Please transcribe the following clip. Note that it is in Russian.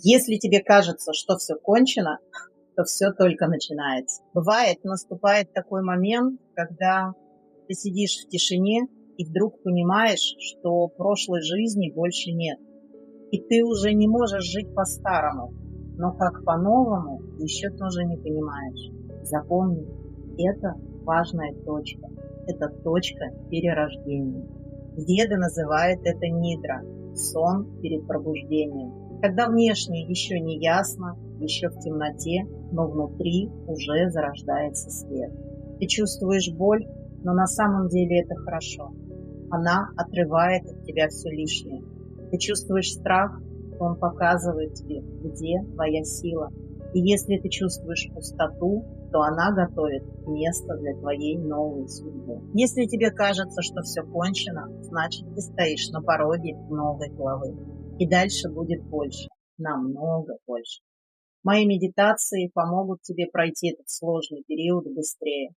Если тебе кажется, что все кончено, то все только начинается. Бывает, наступает такой момент, когда ты сидишь в тишине и вдруг понимаешь, что прошлой жизни больше нет. И ты уже не можешь жить по-старому, но как по-новому еще тоже не понимаешь. Запомни, это важная точка. Это точка перерождения. Веды называют это нидра – сон перед пробуждением. Когда внешне еще не ясно, еще в темноте, но внутри уже зарождается свет. Ты чувствуешь боль, но на самом деле это хорошо. Она отрывает от тебя все лишнее. Ты чувствуешь страх, он показывает тебе, где твоя сила. И если ты чувствуешь пустоту, то она готовит место для твоей новой судьбы. Если тебе кажется, что все кончено, значит ты стоишь на пороге новой главы. И дальше будет больше, намного больше. Мои медитации помогут тебе пройти этот сложный период быстрее.